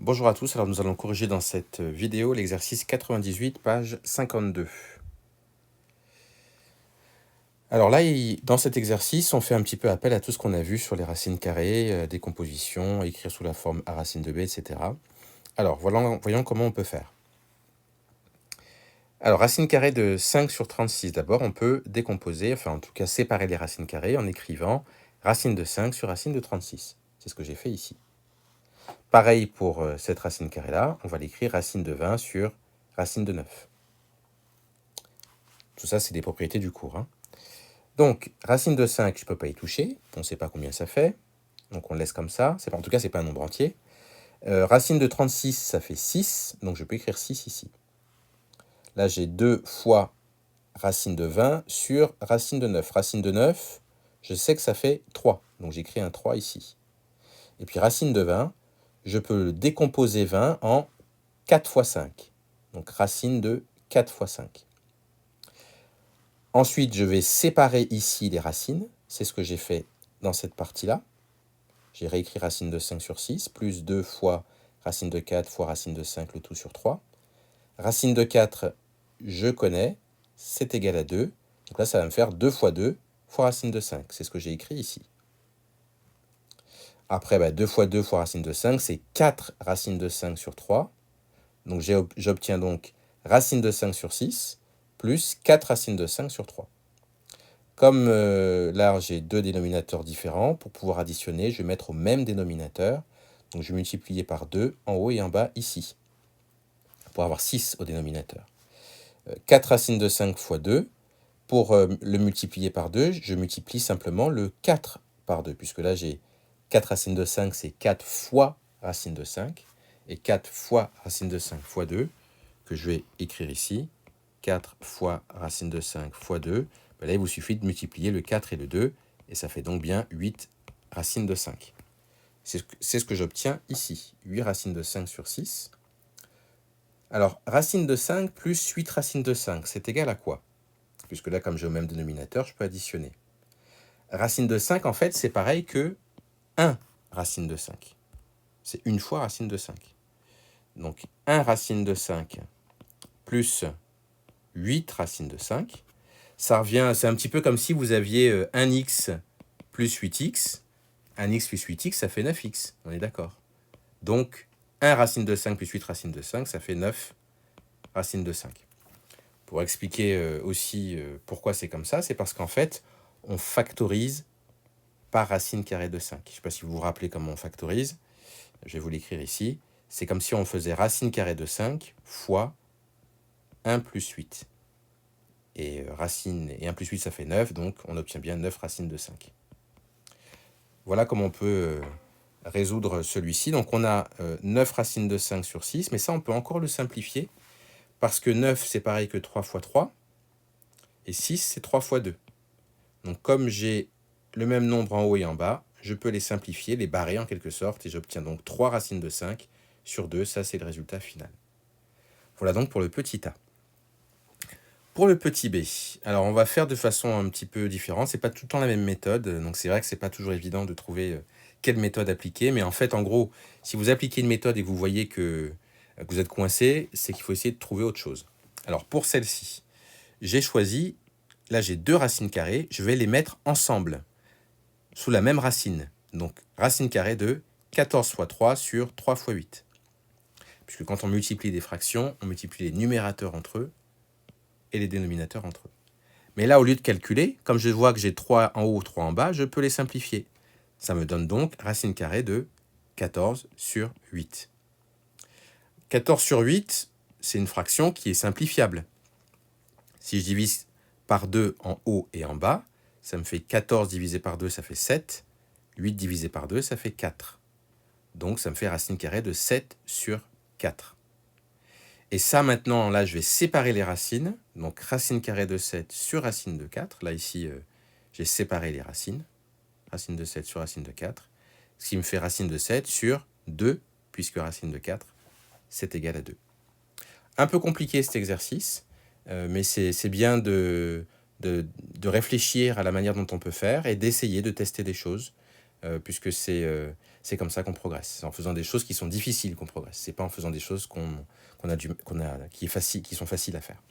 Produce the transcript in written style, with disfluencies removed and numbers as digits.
Bonjour à tous, alors nous allons corriger dans cette vidéo l'exercice 98, page 52. Alors là, dans cet exercice, on fait un petit peu appel à tout ce qu'on a vu sur les racines carrées, décomposition, écrire sous la forme a racine de b, etc. Alors, voyons comment on peut faire. Alors, racine carrée de 5 sur 36, d'abord, on peut décomposer, enfin en tout cas séparer les racines carrées en écrivant racine de 5 sur racine de 36. C'est ce que j'ai fait ici. Pareil pour cette racine carrée-là, on va l'écrire racine de 20 sur racine de 9. Tout ça, c'est des propriétés du cours. Donc, racine de 5, je ne peux pas y toucher. On ne sait pas combien ça fait. Donc, on le laisse comme ça. En tout cas, ce n'est pas un nombre entier. Racine de 36, ça fait 6. Donc, je peux écrire 6 ici. Là, j'ai 2 fois racine de 20 sur racine de 9. Racine de 9, je sais que ça fait 3. Donc, j'écris un 3 ici. Et puis, racine de 20, je peux décomposer 20 en 4 fois 5. Donc, racine de 4 fois 5. Ensuite, je vais séparer ici les racines. C'est ce que j'ai fait dans cette partie-là. J'ai réécrit racine de 5 sur 6, plus 2 fois racine de 4 fois racine de 5, le tout sur 3. Racine de 4, je connais, c'est égal à 2. Donc là, ça va me faire 2 fois 2 fois racine de 5. C'est ce que j'ai écrit ici. Après, 2 fois 2 fois racine de 5, c'est 4 racines de 5 sur 3. Donc j'obtiens donc racine de 5 sur 6, plus 4 racines de 5 sur 3. Comme là, j'ai deux dénominateurs différents, pour pouvoir additionner, je vais mettre au même dénominateur. Donc, je vais multiplier par 2 en haut et en bas ici, pour avoir 6 au dénominateur. 4 racines de 5 fois 2. Pour le multiplier par 2, je multiplie simplement le 4 par 2, puisque là, j'ai 4 racines de 5, c'est 4 fois racine de 5. Et 4 fois racine de 5 fois 2, que je vais écrire ici. 4 fois racine de 5 fois 2. Là, il vous suffit de multiplier le 4 et le 2, et ça fait donc bien 8 racines de 5. C'est ce que j'obtiens ici, 8 racines de 5 sur 6. Alors, racine de 5 plus 8 racines de 5, c'est égal à quoi? Puisque là, comme j'ai au même dénominateur, je peux additionner. Racine de 5, en fait, c'est pareil que 1 racine de 5. C'est une fois racine de 5. Donc, 1 racine de 5 plus 8 racines de 5. Ça revient, c'est un petit peu comme si vous aviez 1x plus 8x. 1x plus 8x, ça fait 9x. On est d'accord. Donc, 1 racine de 5 plus 8 racines de 5, ça fait 9 racines de 5. Pour expliquer aussi pourquoi c'est comme ça, c'est parce qu'en fait, on factorise par racine carrée de 5. Je ne sais pas si vous vous rappelez comment on factorise. Je vais vous l'écrire ici. C'est comme si on faisait racine carrée de 5 fois 1 plus 8. Et racine et 1 plus 8, ça fait 9, donc on obtient bien 9 racines de 5. Voilà comment on peut résoudre celui-ci. Donc on a 9 racines de 5 sur 6, mais ça on peut encore le simplifier, parce que 9 c'est pareil que 3 fois 3, et 6 c'est 3 fois 2. Donc comme j'ai le même nombre en haut et en bas, je peux les simplifier, les barrer en quelque sorte, et j'obtiens donc 3 racines de 5 sur 2, ça c'est le résultat final. Voilà donc pour le petit a. Pour le petit b, alors on va faire de façon un petit peu différente. C'est pas tout le temps la même méthode, donc c'est vrai que c'est pas toujours évident de trouver quelle méthode appliquer. Mais en fait, en gros, si vous appliquez une méthode et que vous voyez que vous êtes coincé, c'est qu'il faut essayer de trouver autre chose. Alors pour celle-ci, j'ai choisi, là j'ai deux racines carrées, je vais les mettre ensemble, sous la même racine. Donc racine carrée de 14 fois 3 sur 3 fois 8. Puisque quand on multiplie des fractions, on multiplie les numérateurs entre eux et les dénominateurs entre eux. Mais là, au lieu de calculer, comme je vois que j'ai 3 en haut, 3 en bas, je peux les simplifier. Ça me donne donc racine carrée de 14 sur 8. 14 sur 8, c'est une fraction qui est simplifiable. Si je divise par 2 en haut et en bas, ça me fait 14 divisé par 2, ça fait 7. 8 divisé par 2, ça fait 4. Donc ça me fait racine carrée de 7 sur 4. Et ça, maintenant, là, je vais séparer les racines. Donc, racine carrée de 7 sur racine de 4. Là, ici, j'ai séparé les racines. Racine de 7 sur racine de 4. Ce qui me fait racine de 7 sur 2, puisque racine de 4, c'est égal à 2. Un peu compliqué cet exercice, mais c'est bien de réfléchir à la manière dont on peut faire et d'essayer de tester des choses, puisque c'est c'est comme ça qu'on progresse. C'est en faisant des choses qui sont difficiles qu'on progresse. C'est pas en faisant des choses qui sont faciles à faire.